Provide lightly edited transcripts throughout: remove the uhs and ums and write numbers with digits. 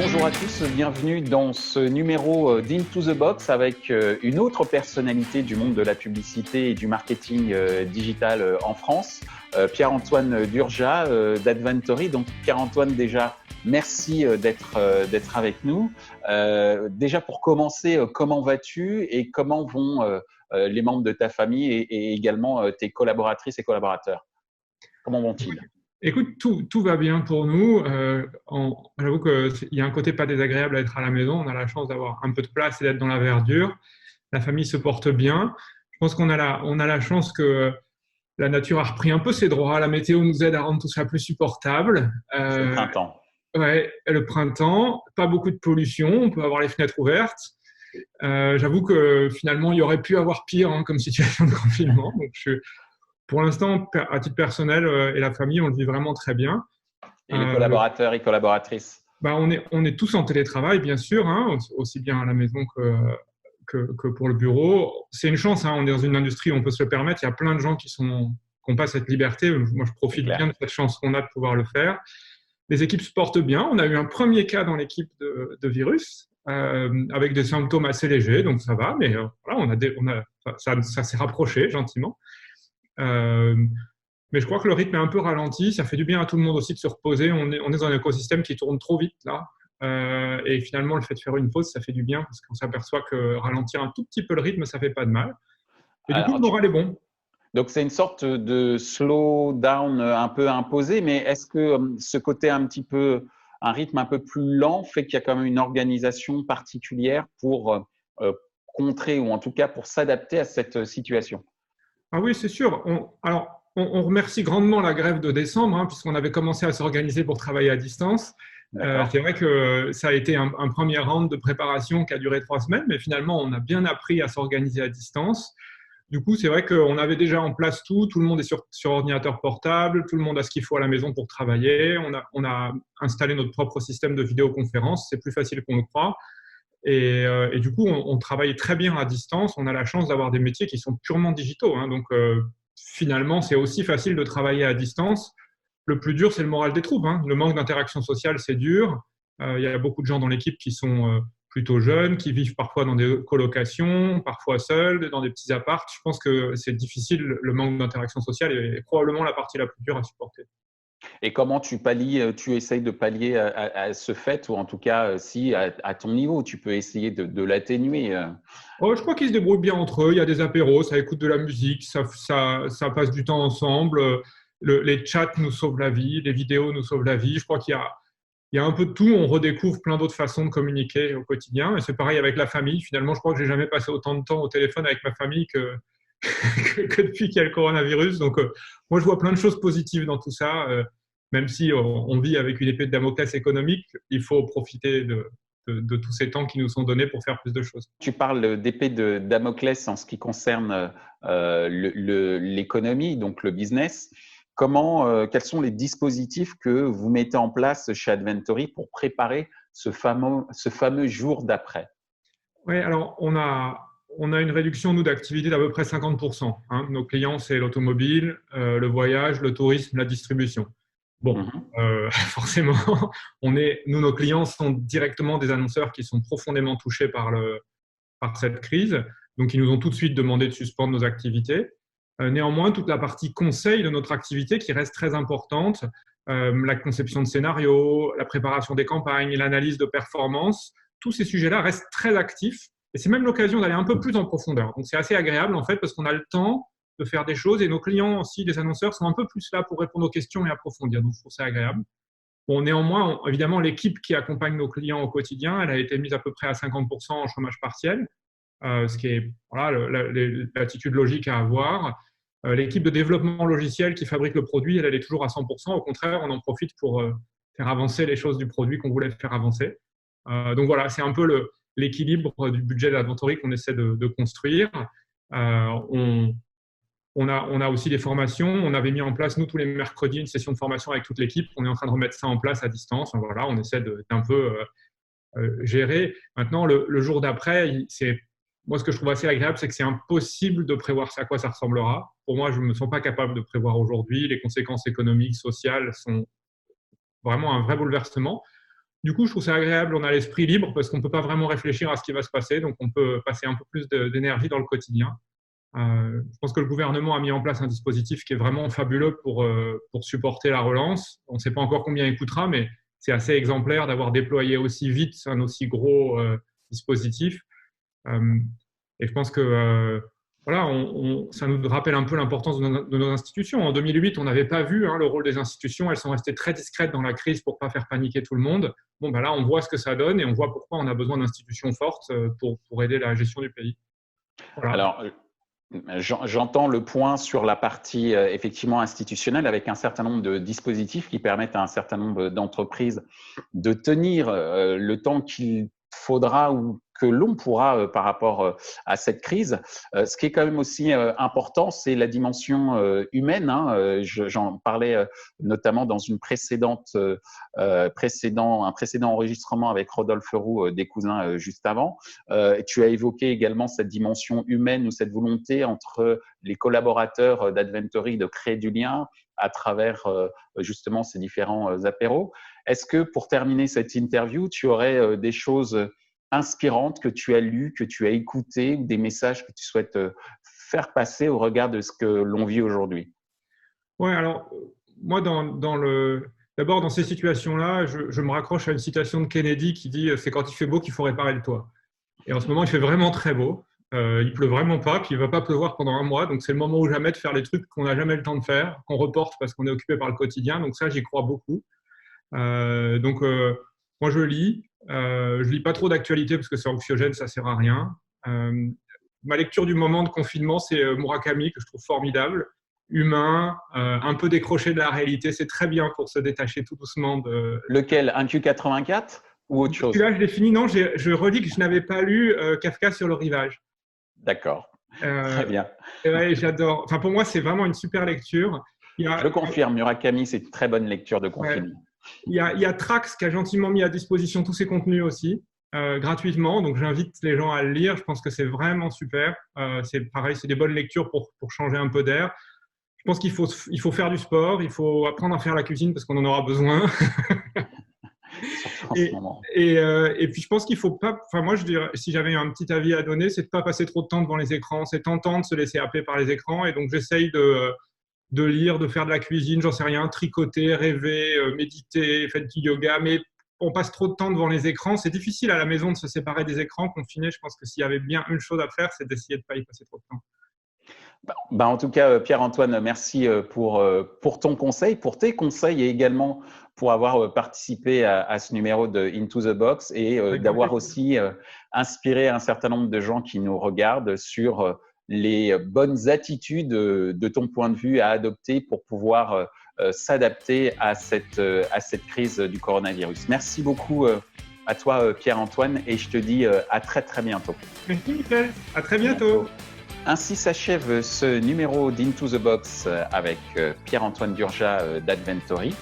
Bonjour à tous, bienvenue dans ce numéro d'Into the Box avec une autre personnalité du monde de la publicité et du marketing digital en France, Pierre-Antoine Durja d'Adventory. Donc Pierre-Antoine, déjà, merci d'être avec nous. Déjà pour commencer, comment vas-tu et comment vont les membres de ta famille et également tes collaboratrices et collaborateurs? Comment vont-ils? Écoute, tout va bien pour nous. J'avoue qu'il y a un côté pas désagréable à être à la maison. On a la chance d'avoir un peu de place et d'être dans la verdure. La famille se porte bien. Je pense qu'on a la chance que la nature a repris un peu ses droits. La météo nous aide à rendre tout ça plus supportable. C'est le printemps. Ouais, le printemps, pas beaucoup de pollution. On peut avoir les fenêtres ouvertes. J'avoue que finalement, il y aurait pu avoir pire comme situation de confinement. Donc, pour l'instant, à titre personnel et la famille, on le vit vraiment très bien. Et les collaborateurs et collaboratrices? On est tous en télétravail, bien sûr, aussi bien à la maison que pour le bureau. C'est une chance, on est dans une industrie où on peut se le permettre. Il y a plein de gens qui n'ont pas cette liberté. Moi, je profite bien de cette chance qu'on a de pouvoir le faire. Les équipes se portent bien. On a eu un premier cas dans l'équipe de virus avec des symptômes assez légers, donc ça va. Mais voilà, ça s'est rapproché gentiment. Mais je crois que le rythme est un peu ralenti. Ça fait du bien à tout le monde aussi de se reposer. On est dans un écosystème qui tourne trop vite là. Et finalement, le fait de faire une pause, ça fait du bien parce qu'on s'aperçoit que ralentir un tout petit peu le rythme, ça fait pas de mal. Et du coup, le moral est bon. Donc, c'est une sorte de slow down un peu imposé, mais est-ce que ce côté un rythme un peu plus lent fait qu'il y a quand même une organisation particulière pour contrer ou en tout cas pour s'adapter à cette situation? Ah oui, c'est sûr. On remercie grandement la grève de décembre, puisqu'on avait commencé à s'organiser pour travailler à distance. C'est vrai que ça a été un premier round de préparation qui a duré 3 semaines, mais finalement, on a bien appris à s'organiser à distance. Du coup, c'est vrai qu'on avait déjà en place tout le monde est sur ordinateur portable, tout le monde a ce qu'il faut à la maison pour travailler. On a installé notre propre système de vidéoconférence, c'est plus facile qu'on le croit. Et du coup, on travaille très bien à distance. On a la chance d'avoir des métiers qui sont purement digitaux. Donc, finalement, c'est aussi facile de travailler à distance. Le plus dur, c'est le moral des troupes. Le manque d'interaction sociale, c'est dur. Il y a beaucoup de gens dans l'équipe qui sont plutôt jeunes, qui vivent parfois dans des colocations, parfois seuls, dans des petits apparts. Je pense que c'est difficile. Le manque d'interaction sociale est probablement la partie la plus dure à supporter. Et comment tu essayes de pallier à ce fait, ou en tout cas, si à ton niveau, tu peux essayer de l'atténuer? Je crois qu'ils se débrouillent bien entre eux. Il y a des apéros, ça écoute de la musique, ça passe du temps ensemble. Les chats nous sauvent la vie, les vidéos nous sauvent la vie. Je crois qu'il y a un peu de tout. On redécouvre plein d'autres façons de communiquer au quotidien. Et c'est pareil avec la famille. Finalement, je crois que j'ai jamais passé autant de temps au téléphone avec ma famille que depuis qu'il y a le coronavirus. Donc, moi, je vois plein de choses positives dans tout ça. Même si on vit avec une épée de Damoclès économique, il faut profiter de tous ces temps qui nous sont donnés pour faire plus de choses. Tu parles d'épée de Damoclès en ce qui concerne l'économie, donc le business. Quels sont les dispositifs que vous mettez en place chez Adventory pour préparer ce fameux jour d'après? Oui, alors on a une réduction, nous, d'activité d'à peu près 50%. Nos clients, c'est l'automobile, le voyage, le tourisme, la distribution. Bon, forcément, nos clients sont directement des annonceurs qui sont profondément touchés par cette crise. Donc, ils nous ont tout de suite demandé de suspendre nos activités. Néanmoins, toute la partie conseil de notre activité qui reste très importante, la conception de scénarios, la préparation des campagnes, l'analyse de performance, tous ces sujets-là restent très actifs. Et c'est même l'occasion d'aller un peu plus en profondeur. Donc, c'est assez agréable, en fait, parce qu'on a le temps de faire des choses et nos clients aussi, les annonceurs, sont un peu plus là pour répondre aux questions et approfondir. Donc, je trouve ça agréable. Bon, néanmoins, évidemment, l'équipe qui accompagne nos clients au quotidien, elle a été mise à peu près à 50% en chômage partiel, ce qui est l'attitude logique à avoir. L'équipe de développement logiciel qui fabrique le produit, elle est toujours à 100%. Au contraire, on en profite pour faire avancer les choses du produit qu'on voulait faire avancer. Donc voilà, c'est un peu l'équilibre du budget d'Adventory qu'on essaie de construire. On a aussi des formations. On avait mis en place, nous, tous les mercredis, une session de formation avec toute l'équipe. On est en train de remettre ça en place à distance. Voilà, on essaie d'un peu gérer. Maintenant, le jour d'après, moi, ce que je trouve assez agréable, c'est que c'est impossible de prévoir à quoi ça ressemblera. Pour moi, je ne me sens pas capable de prévoir aujourd'hui. Les conséquences économiques, sociales sont vraiment un vrai bouleversement. Du coup, je trouve ça agréable, on a l'esprit libre parce qu'on ne peut pas vraiment réfléchir à ce qui va se passer, donc on peut passer un peu plus d'énergie dans le quotidien. Je pense que le gouvernement a mis en place un dispositif qui est vraiment fabuleux pour supporter la relance. On ne sait pas encore combien il coûtera, mais c'est assez exemplaire d'avoir déployé aussi vite un aussi gros dispositif. Et je pense que voilà, ça nous rappelle un peu l'importance de nos institutions. En 2008, on n'avait pas vu le rôle des institutions. Elles sont restées très discrètes dans la crise pour ne pas faire paniquer tout le monde. Bon, ben là, on voit ce que ça donne et on voit pourquoi on a besoin d'institutions fortes pour aider la gestion du pays. Voilà. Alors, j'entends le point sur la partie effectivement institutionnelle avec un certain nombre de dispositifs qui permettent à un certain nombre d'entreprises de tenir le temps qu'il faudra ou que l'on pourra par rapport à cette crise. Ce qui est quand même aussi important, c'est la dimension humaine. J'en parlais notamment dans un précédent enregistrement avec Rodolphe Roux des Cousins juste avant. Tu as évoqué également cette dimension humaine ou cette volonté entre les collaborateurs d'Adventory de créer du lien à travers justement ces différents apéros. Est-ce que pour terminer cette interview, tu aurais des choses inspirantes que tu as lues, que tu as écoutées, ou des messages que tu souhaites faire passer au regard de ce que l'on vit aujourd'hui? Oui, alors moi, d'abord dans ces situations-là, je me raccroche à une citation de Kennedy qui dit « c'est quand il fait beau qu'il faut réparer le toit ». Et en ce moment, il fait vraiment très beau. Il pleut vraiment pas, puis il va pas pleuvoir pendant un mois. Donc, c'est le moment ou jamais de faire les trucs qu'on n'a jamais le temps de faire, qu'on reporte parce qu'on est occupé par le quotidien. Donc, ça, j'y crois beaucoup. Moi, je lis. Je lis pas trop d'actualité parce que c'est anxiogène, ça sert à rien. Ma lecture du moment de confinement, c'est Murakami, que je trouve formidable. Humain, un peu décroché de la réalité. C'est très bien pour se détacher tout doucement de… Lequel? Un Q84 ou autre chose? Celui-là, je l'ai fini. Non, je relis que je n'avais pas lu Kafka sur le rivage. D'accord. Très bien. Ouais, j'adore. Enfin, pour moi, c'est vraiment une super lecture. Je confirme, Murakami, c'est une très bonne lecture de confinement. Ouais. Il y a Trax qui a gentiment mis à disposition tous ses contenus aussi, gratuitement. Donc, j'invite les gens à le lire. Je pense que c'est vraiment super. C'est pareil, c'est des bonnes lectures pour changer un peu d'air. Je pense qu'il faut faire du sport. Il faut apprendre à faire la cuisine parce qu'on en aura besoin. Et puis, je pense qu'il faut pas… Enfin, moi, je dirais, si j'avais un petit avis à donner, c'est de ne pas passer trop de temps devant les écrans. C'est tentant de se laisser happer par les écrans. Et donc, j'essaye de lire, de faire de la cuisine, j'en sais rien, tricoter, rêver, méditer, faire du yoga, mais on passe trop de temps devant les écrans. C'est difficile à la maison de se séparer des écrans confinés. Je pense que s'il y avait bien une chose à faire, c'est d'essayer de ne pas y passer trop de temps. En tout cas, Pierre-Antoine, merci pour ton conseil, pour tes conseils et également pour avoir participé à ce numéro de Into the Box et d'avoir aussi inspiré un certain nombre de gens qui nous regardent sur les bonnes attitudes de ton point de vue à adopter pour pouvoir s'adapter à cette crise du coronavirus. Merci beaucoup à toi, Pierre-Antoine, et je te dis à très, très bientôt. Merci, Michel. À très bientôt. Ainsi s'achève ce numéro d'Into the Box avec Pierre-Antoine Durja d'Adventory.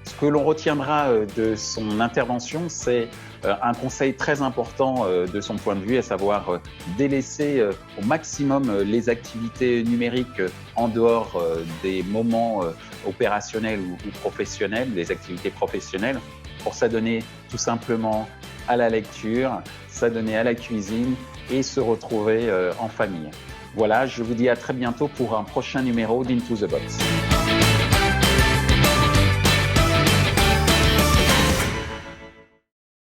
Ce que l'on retiendra de son intervention, c'est un conseil très important de son point de vue, à savoir délaisser au maximum les activités numériques en dehors des moments opérationnels ou professionnels, des activités professionnelles, pour s'adonner tout simplement à la lecture, s'adonner à la cuisine et se retrouver en famille. Voilà, je vous dis à très bientôt pour un prochain numéro d'Into the Box.